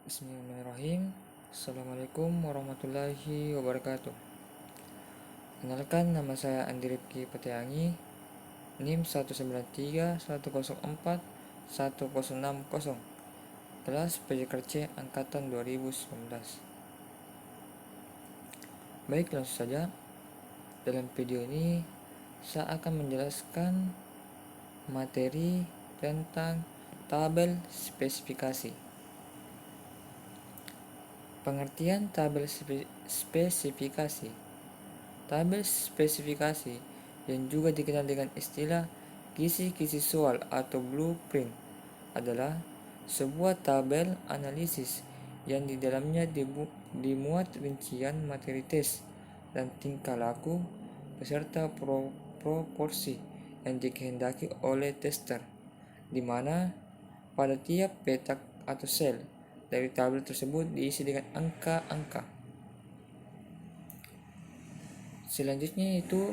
Bismillahirrahmanirrahim. Assalamualaikum warahmatullahi wabarakatuh. Kenalkan, nama saya Andi Rifki Peteangi, NIM 193104160, kelas PJKC Angkatan 2019. Baik, langsung saja. Dalam video ini, saya akan menjelaskan materi tentang tabel spesifikasi. Pengertian tabel spesifikasi. Tabel spesifikasi yang juga dikenal dengan istilah kisi-kisi soal atau blueprint adalah sebuah tabel analisis yang di dalamnya dimuat rincian materi tes dan tingkah laku beserta proporsi yang dikehendaki oleh tester, di mana pada tiap petak atau sel dari tabel tersebut diisi dengan angka-angka. Selanjutnya itu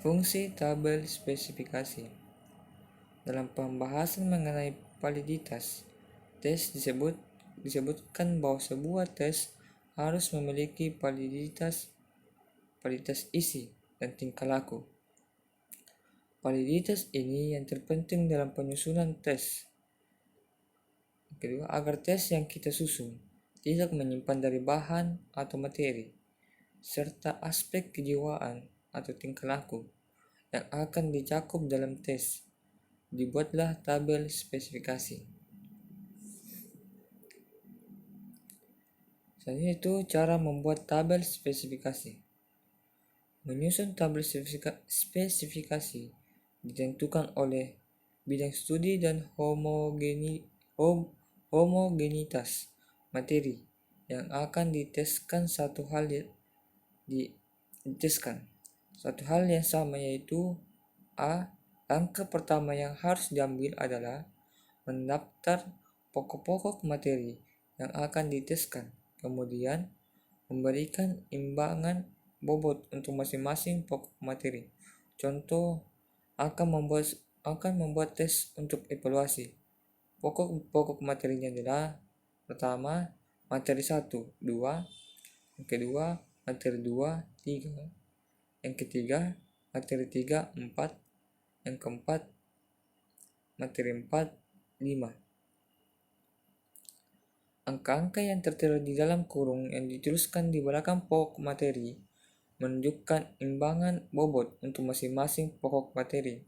fungsi tabel spesifikasi. Dalam pembahasan mengenai validitas tes disebutkan bahwa sebuah tes harus memiliki validitas isi dan tingkah laku. Validitas ini yang terpenting dalam penyusunan tes. Kedua, agar tes yang kita susun tidak menyimpan dari bahan atau materi, serta aspek kejiwaan atau tingkah laku yang akan dicakup dalam tes, dibuatlah tabel spesifikasi. Selanjutnya itu cara membuat tabel spesifikasi. Menyusun tabel spesifikasi ditentukan oleh bidang studi dan homogenitas materi yang akan diteskan. Satu hal yang sama, yaitu A. Langkah pertama yang harus diambil adalah mendaftar pokok-pokok materi yang akan diteskan, kemudian memberikan imbangan bobot untuk masing-masing pokok materi. Contoh akan membuat tes untuk evaluasi. Pokok materinya adalah: pertama, materi 1, 2, yang kedua, materi 2, 3, yang ketiga, materi 3, 4, yang keempat, materi 4, 5. Angka-angka yang tertera di dalam kurung yang dituliskan di belakang pokok materi menunjukkan imbangan bobot untuk masing-masing pokok materi.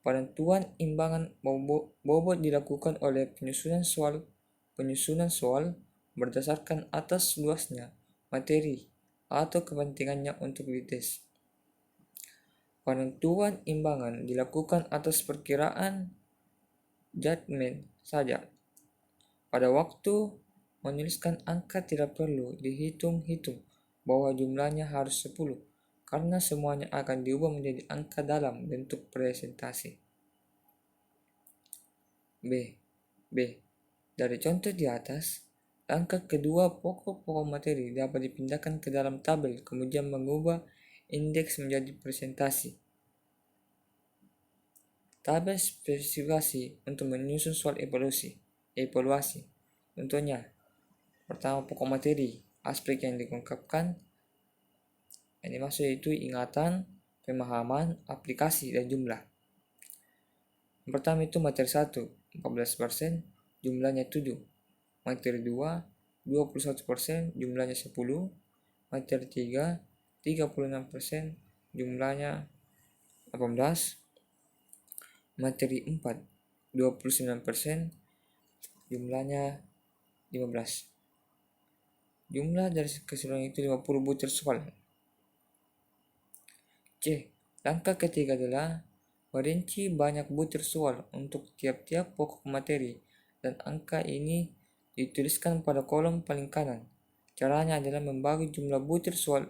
Penentuan imbangan bobot dilakukan oleh penyusunan soal berdasarkan atas luasnya materi atau kepentingannya untuk dites. Penentuan imbangan dilakukan atas perkiraan judgement saja. Pada waktu menuliskan angka tidak perlu dihitung-hitung bahwa jumlahnya harus 10, karena semuanya akan diubah menjadi angka dalam bentuk presentasi. B. Dari contoh di atas, angka kedua pokok-pokok materi dapat dipindahkan ke dalam tabel, kemudian mengubah indeks menjadi presentasi. Tabel spesifikasi untuk menyusun soal evaluasi. Contohnya, pertama, pokok materi, aspek yang diungkapkan. Yang dimaksud itu ingatan, pemahaman, aplikasi, dan jumlah. Yang pertama itu materi 1, 14%, jumlahnya 7. Materi 2, 21%, jumlahnya 10. Materi 3, 36%, jumlahnya 18. Materi 4, 29%, jumlahnya 15. Jumlah dari keseluruhan itu 50 butir soal. C. Langkah ketiga adalah merinci banyak butir soal untuk tiap-tiap pokok materi, dan angka ini dituliskan pada kolom paling kanan. Caranya adalah membagi jumlah butir soal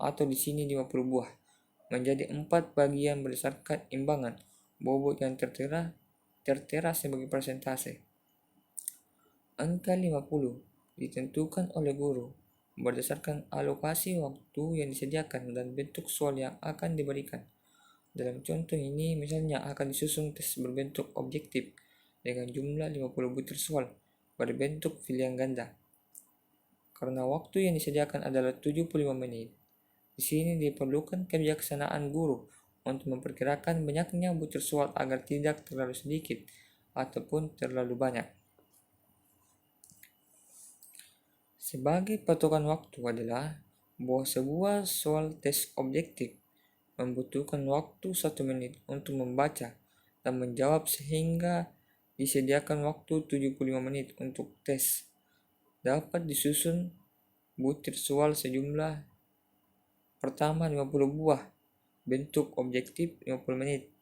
atau di sini 50 buah menjadi 4 bagian berdasarkan imbangan bobot yang tertera sebagai persentase. Angka 50 ditentukan oleh guru berdasarkan alokasi waktu yang disediakan dan bentuk soal yang akan diberikan. Dalam contoh ini, misalnya akan disusun tes berbentuk objektif dengan jumlah 50 butir soal berbentuk pilihan ganda. Karena waktu yang disediakan adalah 75 menit, di sini diperlukan kebijaksanaan guru untuk memperkirakan banyaknya butir soal agar tidak terlalu sedikit ataupun terlalu banyak. Sebagai patokan waktu adalah bahwa sebuah soal tes objektif membutuhkan waktu 1 menit untuk membaca dan menjawab sehingga disediakan waktu 75 menit untuk tes. Dapat disusun butir soal sejumlah pertama 50 buah bentuk objektif 50 menit,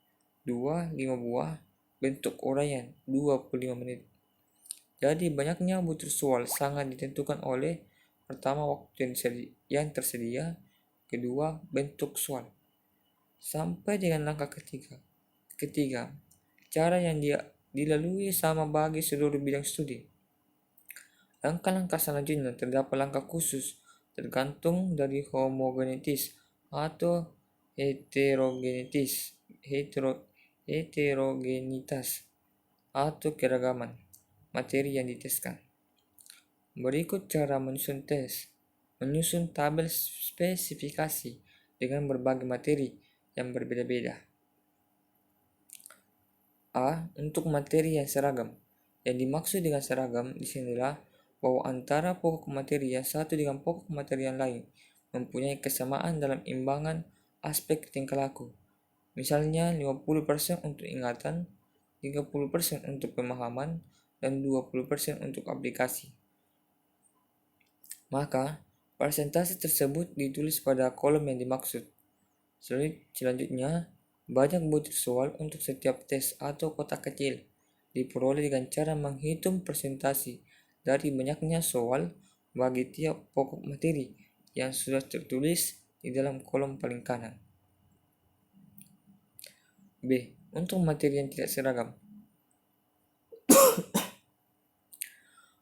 2 5 buah bentuk uraian 25 menit. Jadi banyaknya butir soal sangat ditentukan oleh pertama waktu yang tersedia, kedua bentuk soal. Sampai dengan langkah ketiga, cara yang dilalui sama bagi seluruh bidang studi. Langkah-langkah selanjutnya terdapat langkah khusus tergantung dari homogeneitas atau heterogenitas atau keragaman materi yang diteskan. Berikut cara menyusun tes. Menyusun tabel spesifikasi dengan berbagai materi yang berbeda-beda. A. Untuk materi yang seragam. Yang dimaksud dengan seragam di sinilah bahwa antara pokok materi yang satu dengan pokok materi yang lain mempunyai kesamaan dalam imbangan aspek tingkah laku. Misalnya 50% untuk ingatan, 30% untuk pemahaman, dan 20% untuk aplikasi. Maka, persentase tersebut ditulis pada kolom yang dimaksud. Selanjutnya, banyak butir soal untuk setiap tes atau kotak kecil diperoleh dengan cara menghitung persentase dari banyaknya soal bagi tiap pokok materi yang sudah tertulis di dalam kolom paling kanan. B. Untuk materi yang tidak seragam.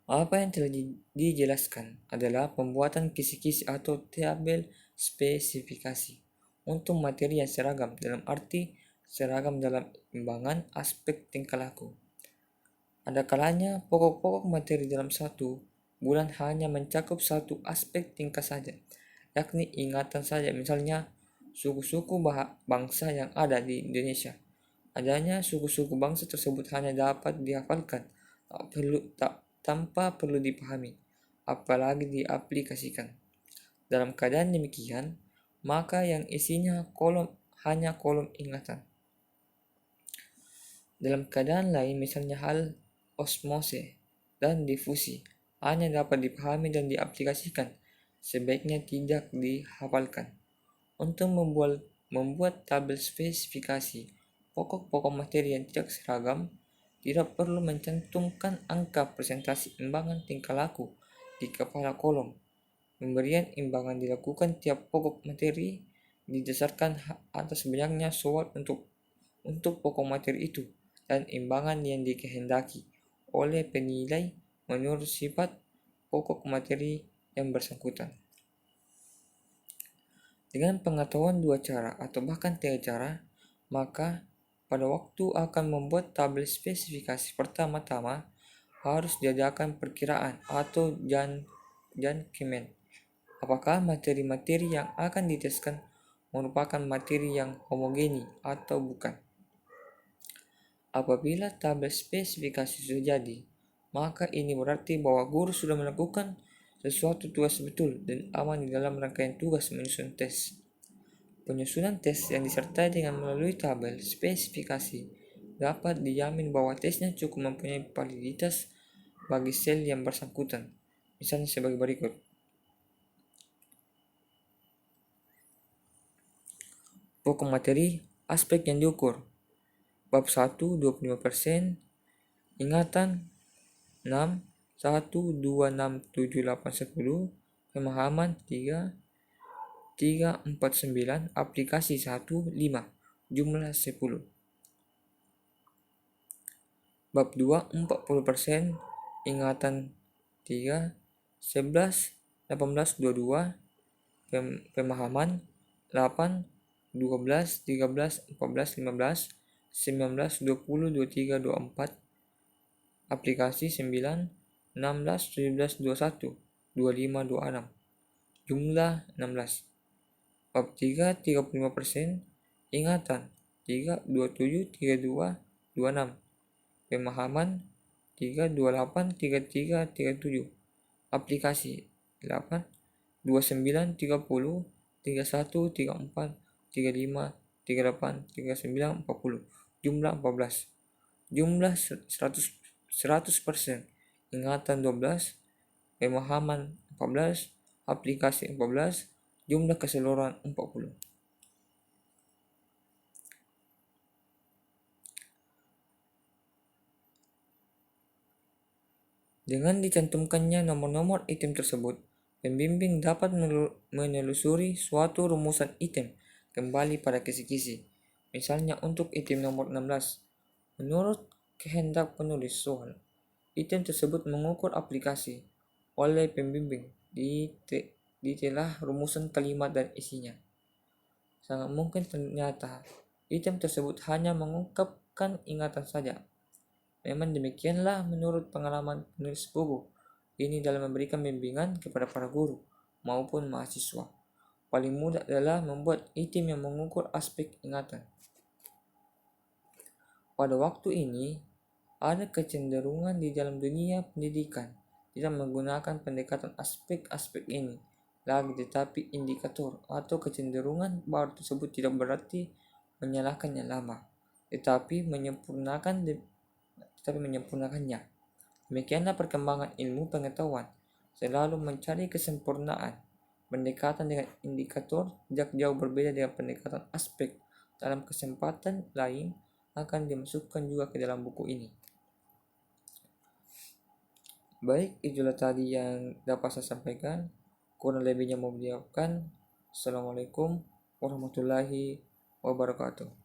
Apa yang telah dijelaskan adalah pembuatan kisi-kisi atau tabel spesifikasi untuk materi yang seragam dalam arti seragam dalam imbangan aspek tingkah laku. Ada kalanya pokok-pokok materi dalam satu bulan hanya mencakup satu aspek tingkah saja, yakni ingatan saja. Misalnya suku-suku bangsa yang ada di Indonesia. Adanya suku-suku bangsa tersebut hanya dapat dihafalkan, tanpa perlu dipahami, apalagi diaplikasikan. Dalam keadaan demikian, maka yang isinya hanya kolom ingatan. Dalam keadaan lain, misalnya hal osmose dan difusi, hanya dapat dipahami dan diaplikasikan, sebaiknya tidak dihafalkan. Untuk membuat tabel spesifikasi pokok-pokok materi yang tidak seragam, tidak perlu mencantumkan angka persentase imbangan tingkah laku di kepala kolom. Pemberian imbangan dilakukan tiap pokok materi didasarkan atas banyaknya soal untuk pokok materi itu dan imbangan yang dikehendaki oleh penilai menurut sifat pokok materi yang bersangkutan. Dengan pengetahuan dua cara atau bahkan tiga cara, maka pada waktu akan membuat tabel spesifikasi pertama-tama harus diadakan perkiraan atau jangkemen. Apakah materi-materi yang akan diteskan merupakan materi yang homogeni atau bukan. Apabila tabel spesifikasi sudah jadi, maka ini berarti bahwa guru sudah melakukan sesuatu tugas betul dan aman di dalam rangkaian tugas menyusun tes. Penyusunan tes yang disertai dengan melalui tabel spesifikasi dapat dijamin bahwa tesnya cukup mempunyai validitas bagi sel yang bersangkutan. Misalnya sebagai berikut. Pokok materi, aspek yang diukur. Bab 1, 25%. Ingatan, 6, 1, 2, 6, 7, 8, 10. Pemahaman, 3, 3, 4, 9. Aplikasi 1, 5. Jumlah 10. Bab 2, 40%. Ingatan, 3, 11, 18, 22. Pemahaman, 8, 12, 13, 14, 15, 19, 20, 23, 24. aplikasi 9, 16, 17, 21, 25, 26. Jumlah 16. Bab 3, 35%. Ingatan 3, 27, 32, 26. Pemahaman 3, 28, 33, 37. Aplikasi 8, 29, 30, 31, 34, 35, 38, 39, 40. Jumlah 14. Jumlah 100%. Ingatan 12, pemahaman 14, aplikasi 14, jumlah keseluruhan 40. Dengan dicantumkannya nomor-nomor item tersebut, pembimbing dapat menelusuri suatu rumusan item kembali pada kisi-kisi. Misalnya untuk item nomor 16, menurut kehendak penulis soal, item tersebut mengukur aplikasi oleh pembimbing ditelah rumusan kalimat dan isinya. Sangat mungkin ternyata item tersebut hanya mengungkapkan ingatan saja. Memang demikianlah menurut pengalaman penulis buku ini dalam memberikan bimbingan kepada para guru maupun mahasiswa. Paling mudah adalah membuat item yang mengukur aspek ingatan. Pada waktu ini, ada kecenderungan di dalam dunia pendidikan tidak menggunakan pendekatan aspek-aspek ini lagi, tetapi indikator atau kecenderungan baru tersebut tidak berarti menyalahkan yang lama, tetapi menyempurnakannya. Demikianlah perkembangan ilmu pengetahuan, selalu mencari kesempurnaan. Pendekatan dengan indikator tidak jauh berbeda dengan pendekatan aspek. Dalam kesempatan lain akan dimasukkan juga ke dalam buku ini. Baik, itulah tadi yang dapat saya sampaikan. Kurang lebihnya mohon dimaafkan. Assalamualaikum warahmatullahi wabarakatuh.